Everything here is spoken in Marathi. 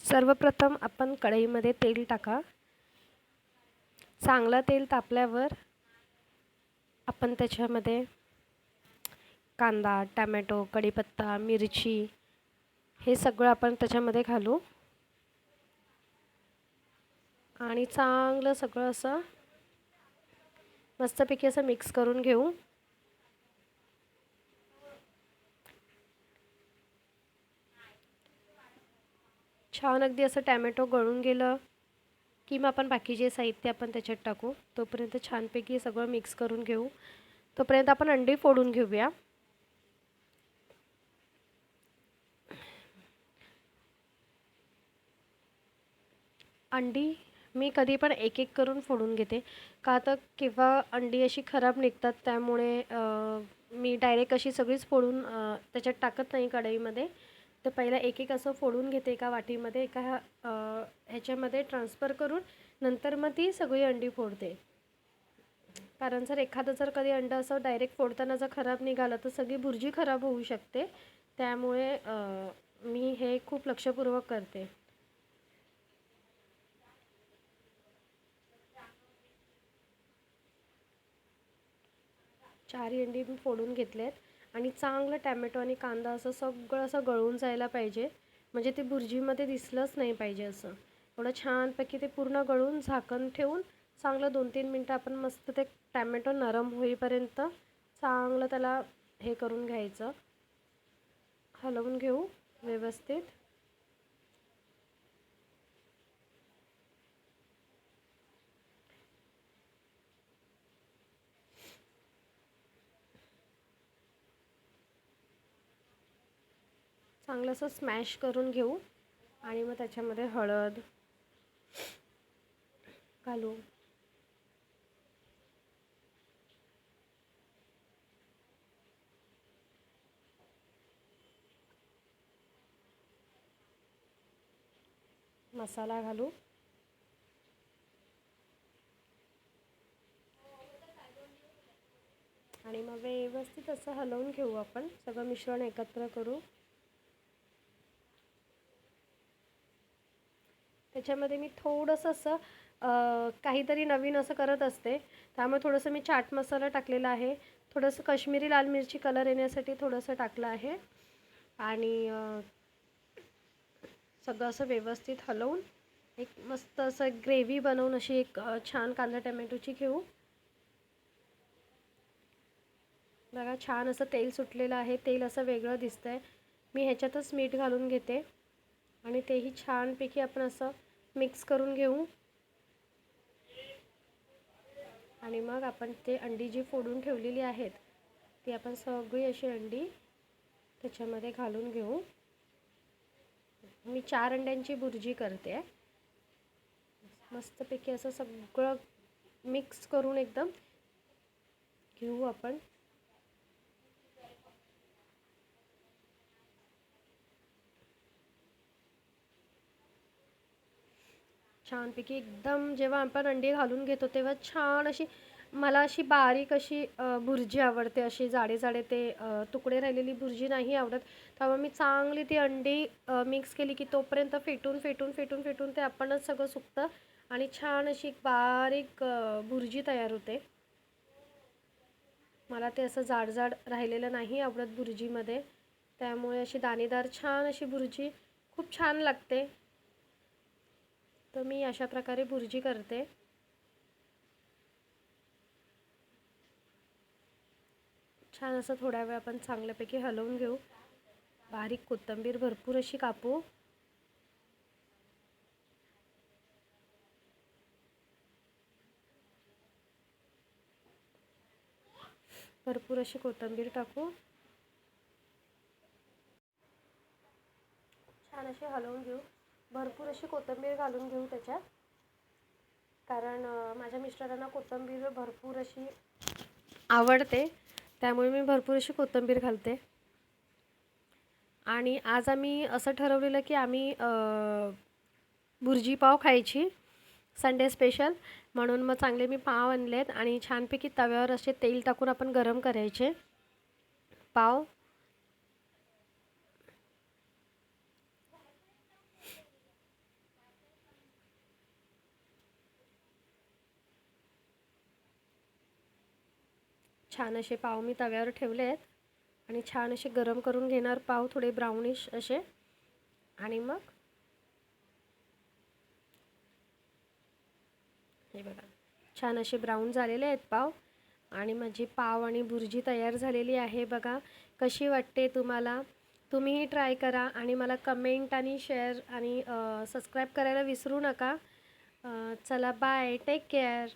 सर्वप्रथम आपण कढईमध्ये तेल टाका. चांगलं तेल तापल्यावर आपण त्याच्यामध्ये कांदा, टोमॅटो, कढीपत्ता, मिरची हे सगळं आपण त्याच्यामध्ये घालू आणि चांगलं सगळं असं मस्तपैकी असं मिक्स करून घेऊ. छान अगदी असं टोमॅटो गळून गेलं की मग आपण बाकीचे साहित्य आपण त्याच्यात टाकू. तोपर्यंत छानपैकी सगळं मिक्स करून घेऊ. तोपर्यंत आपण अंडी फोडून घेऊया. अंडी मी कधी पण एक एक करून फोडून घेते, का तर किंवा अंडी अशी खराब निघतात. त्यामुळे मी डायरेक्ट अशी सगळीच फोडून त्याच्यात टाकत नाही कढईमध्ये. तर पहिला एक एक असं फोडून घेते एका वाटीमध्ये, एका ह्याच्यामध्ये ट्रान्सफर करून नंतर मग ती सगळी अंडी फोडते. कारण जर कधी अंडं असं डायरेक्ट फोडताना जर खराब निघालं तर सगळी भुर्जी खराब होऊ शकते. त्यामुळे मी हे खूप लक्षपूर्वक करते. चारही अंडी मी फोडून घेतलेत आणि चांगलं टॅमॅटो आणि कांदा असं सगळं असं गळून जायला पाहिजे. म्हणजे ते भुर्जीमध्ये दिसलंच नाही पाहिजे असं. एवढं छानपैकी ते पूर्ण गळून झाकण ठेवून चांगलं 2-3 मिनटं आपण मस्त ते टॅमॅटो नरम होईपर्यंत चांगलं त्याला हे करून घ्यायचं. हलवून घेऊ व्यवस्थित. चांगलं असं स्मॅश करून घेऊ आणि मग त्याच्यामध्ये हळद घालू. मसाला घालू आणि मग व्यवस्थित असं हलवून घेऊ. आपण सगळं मिश्रण एकत्र करू. त्याच्यामध्ये मी थोडंसं असं काहीतरी नवीन असं करत असते. त्यामुळे थोडंसं मी चाट मसाला टाकलेला आहे. थोडंसं काश्मीरी लाल मिरची कलर येण्यासाठी थोडंसं टाकलं आहे. आणि सगळं असं व्यवस्थित हलवून एक मस्त असं ग्रेव्ही बनवून अशी एक छान कांदा टोमॅटोची घेऊ. बघा छान असं तेल सुटलेलं आहे. तेल असं वेगळं दिसतंय. मी ह्याच्यातच मीठ घालून घेते आणि तेही छानपैकी आपण असं मिक्स करून घेऊ. आणि मग आपण ते अंडी जी फोडून ठेवलेली आहेत ती आपण सगळी अशी अंडी त्याच्यामध्ये घालून घेऊ. मी 4 अंड्यांची भुर्जी करते. मस्तपैकी असं सगळं मिक्स करून एकदम घेऊ आपण. छानपैकी एकदम जेव्हा आपण अंडी घालून घेतो तेव्हा छान अशी मला अशी बारीक अशी भुर्जी आवडते. अशी जाडे जाडे ते तुकडे राहिलेली भुर्जी नाही आवडत. त्यामुळे मी चांगली ती अंडी मिक्स केली की तोपर्यंत फेटून फेटून फेटून फेटून ते आपणच सगळं सुकतं आणि छान अशी बारीक भुर्जी तयार होते. मला ते असं जाड जाड राहिलेलं नाही आवडत भुर्जीमध्ये. त्यामुळे अशी दाणेदार छान अशी भुर्जी खूप छान लागते. तर मी अशा प्रकारे भुर्जी करते. छान असं थोड्या वेळ आपण चांगल्यापैकी हलवून घेऊ. बारीक कोथिंबीर भरपूर अशी कापू. भरपूर अशी कोथिंबीर टाकू. छान अशी हलवून घेऊ. भरपूर अशी कोथिंबीर घालून घेऊ त्याच्यात. कारण माझ्या मिस्टरांना कोथिंबीर भरपूर अशी आवडते. त्यामुळे मी भरपूर अशी कोथिंबीर घालते. आणि आज आम्ही असं ठरवलेलं की आम्ही भुर्जी पाव खायची संडे स्पेशल. म्हणून मग चांगले मी पाव आणलेत आणि छानपैकी तव्यावर असे तेल टाकून आपण गरम करायचे पाव. छान असे पाव मी तव्यावर ठेवले आहेत आणि छान असे गरम करून घेणार पाव, थोडे ब्राउनिश असे. आणि मग हे बघा, छान असे ब्राऊन झालेले आहेत पाव आणि माझी पाव आणि भुर्जी तयार झालेली आहे. बघा कशी वाटते तुम्हाला. तुम्हीही ट्राय करा आणि मला कमेंट आणि शेअर आणि सबस्क्राईब करायला विसरू नका. चला बाय, टेक केअर.